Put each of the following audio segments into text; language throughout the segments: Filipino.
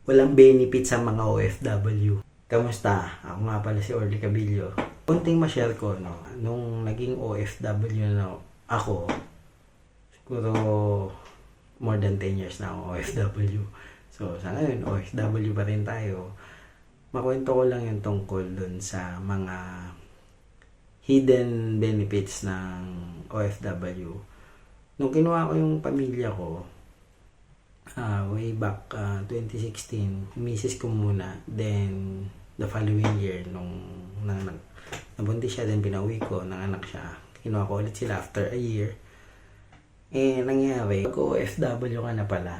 walang benefit sa mga OFW. Kamusta? Ako nga pala si Orly Cabillo. Kunting ma-share ko, no? Nung naging OFW na ako, siguro more than 10 years na ako OFW. So, sa ngayon, OFW pa rin tayo. Makwento ko lang yung tungkol dun sa mga hidden benefits ng OFW. Nung kinuha ko yung pamilya ko, way back 2016, misis ko muna. Then, the following year, nung nabuntis siya, then pinauwi ko, nanganak siya. Kinuha ko ulit sila after a year. Nangyari, pag OFW ka na pala,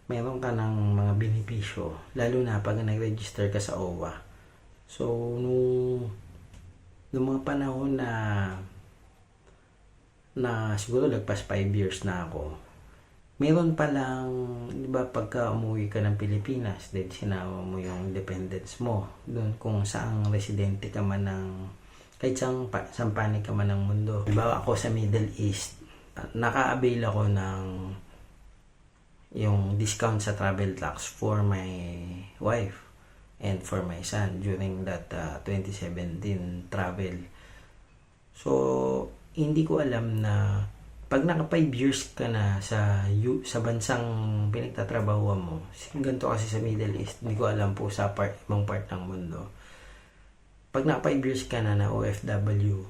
meron ka ng mga benepisyo, lalo na pag nag-register ka sa OWA. So, nung mga panahon na siguro lagpas 5 years na ako, meron palang, di ba, pagka umuwi ka ng Pilipinas, then sinama mo yung dependents mo, doon kung saang residente ka man ng, kahit saan panig ka man ng mundo. Di ba, ako sa Middle East, naka-avail ako ng yung discount sa travel tax for my wife and for my son during that 2017 travel. So, hindi ko alam na pag naka 5 years ka na sa bansang pinagtatrabahuan mo, ganito kasi sa Middle East, hindi ko alam po sa ibang part ng mundo. Pag naka 5 years ka na OFW,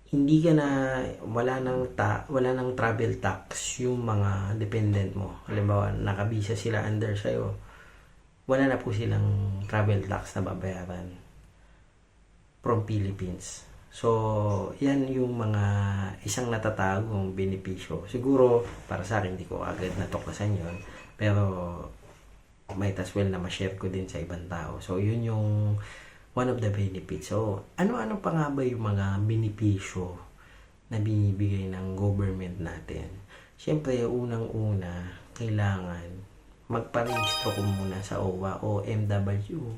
hindi ka na, wala nang travel tax yung mga dependent mo. Halimbawa, nakabisa sila under sa'yo, wala na po silang travel tax na babayaran from Philippines. So, yan yung mga isang natatagong benepisyo. Siguro, para sa akin, hindi ko agad natuklasan yun. Pero, might as well na ma-share ko din sa ibang tao. So, yun yung one of the benefits. So, ano-ano pa nga ba yung mga benepisyo na binibigay ng government natin? Siyempre, unang-una, kailangan magparehistro ko muna sa OWA o MWO.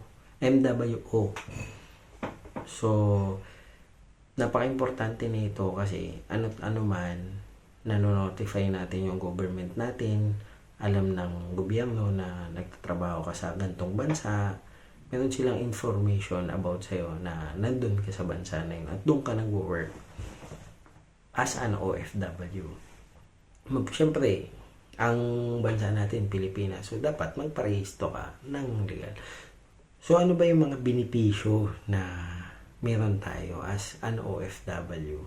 So, napaka-importante nito kasi ano man, nanonotify natin yung government natin, alam ng gobyerno na nagtatrabaho ka sa gantong bansa, meron silang information about sa'yo na nandun ka sa bansa na yun at doon ka nag-work as an OFW. Siyempre, ang bansa natin, Pilipinas, so dapat magparehistro ka ng legal. So, ano ba yung mga benepisyo na meron tayo as an OFW?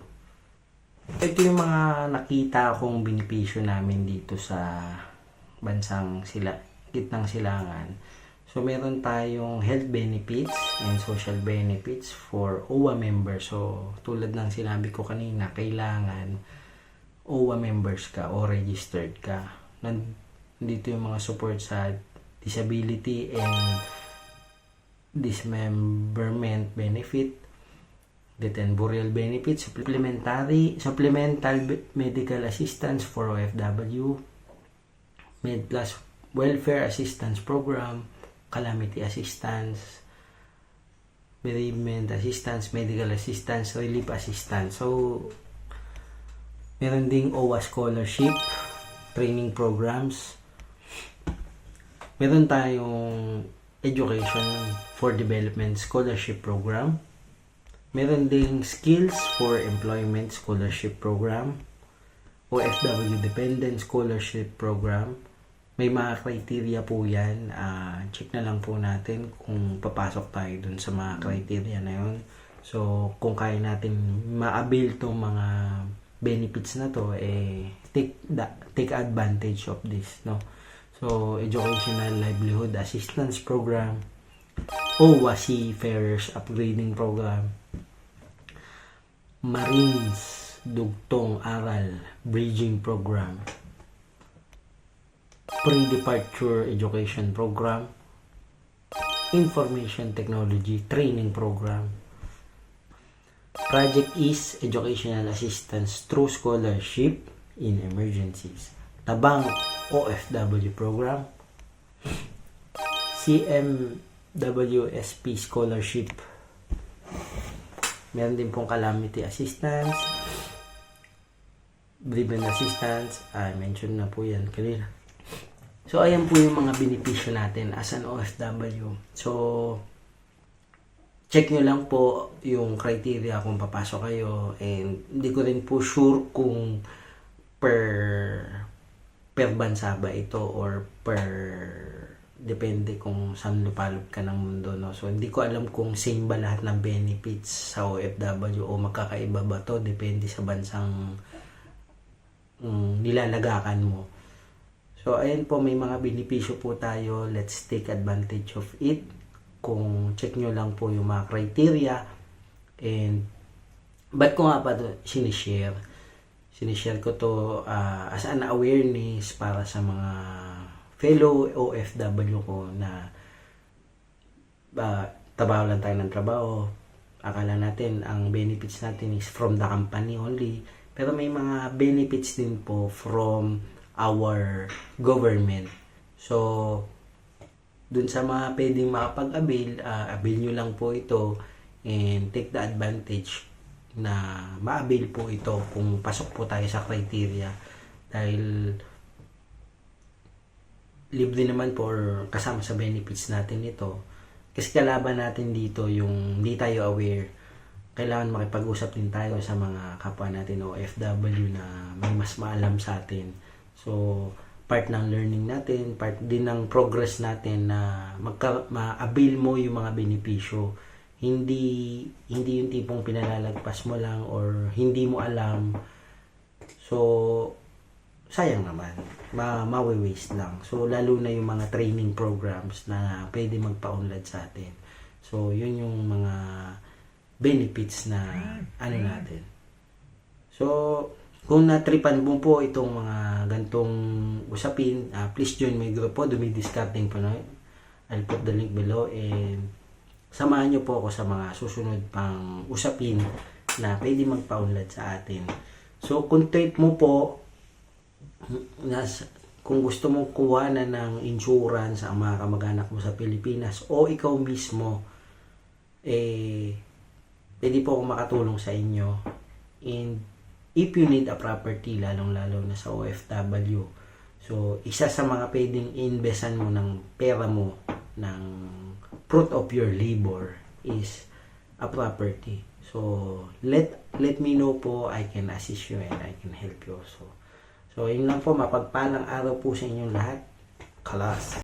Ito yung mga nakita kong benepisyo namin dito sa bansang gitnang silangan. So, meron tayong health benefits and social benefits for OWA members. So, tulad ng sinabi ko kanina, kailangan OWA members ka o registered ka. Nandito yung mga support sa disability and dismemberment benefit, death and burial benefits, supplemental medical assistance for OFW, MedPlus welfare assistance program, calamity assistance, bereavement assistance, medical assistance, relief assistance. So, meron ding OWA scholarship, training programs. Meron tayong education for development scholarship program. Meron ding skills for employment scholarship program, OFW dependent scholarship program. May mga criteria po yan. Check na lang po natin kung papasok tayo dun sa mga criteria na yun. So, kung kaya natin ma-avail tong mga benefits na to, take advantage of this, no? So, Educational Livelihood Assistance Program, OWA Seafarers Upgrading Program, Marines Dugtong Aral Bridging Program, Pre-Departure Education Program, Information Technology Training Program, Project East Educational Assistance through Scholarship in Emergencies, Tabang OFW Program, CMWSP Scholarship, meron din pong Calamity Assistance, Bereavement Assistance, I mentioned na po yan kanina. So, ayan po yung mga benepisyo natin as an OFW. So, check nyo lang po yung criteria kung papasok kayo, and hindi ko rin po sure kung per bansa ba ito or depende kung saan lupalop ka ng mundo, no? So, hindi ko alam kung same ba lahat ng benefits sa OFW o magkakaiba ba to depende sa bansang nilalagakan mo. So, ayan po, may mga benepisyo po tayo. Let's take advantage of it. Kung check nyo lang po yung mga criteria. And, ba't ko nga pa ito sinishare? Sinishare ko to as an awareness para sa mga fellow OFW ko na trabaho lang tayo ng trabaho. Akala natin ang benefits natin is from the company only. Pero may mga benefits din po from our government. So, dun sa mga pwedeng makapag-avail, avail nyo lang po ito and take the advantage na ma-avail po ito kung pasok po tayo sa criteria. Dahil libre naman po or kasama sa benefits natin ito. Kasi kalaban natin dito yung hindi tayo aware. Kailangan makipag-usap din tayo sa mga kapwa natin OFW na may mas maalam sa atin. So, part ng learning natin, part din ng progress natin na ma-avail mo yung mga benepisyo. Hindi yung tipong pinalalagpas mo lang or hindi mo alam. So, sayang naman. Ma-waste lang. So, lalo na yung mga training programs na pwede magpa-unlad sa atin. So, yun yung mga benefits na ano natin. So, kung natripan mo po itong mga gantong usapin, please join my group po, Dumidiscarding Pinoy. I'll put the link below and samahan nyo po ako sa mga susunod pang usapin na pwede magpa-unlad sa atin. So, kung trip mo po, kung gusto mong kuha na ng insurance ang mga kamag-anak mo sa Pilipinas o ikaw mismo, pwede po akong makatulong sa inyo. And if you need a property, lalong-lalo na sa OFW, so isa sa mga pwedeng investan mo ng pera mo, ng fruit of your labor is a property. So let me know po, I can assist you and I can help you also. So yun lang po, mapagpalang araw po sa inyong lahat. Kalas!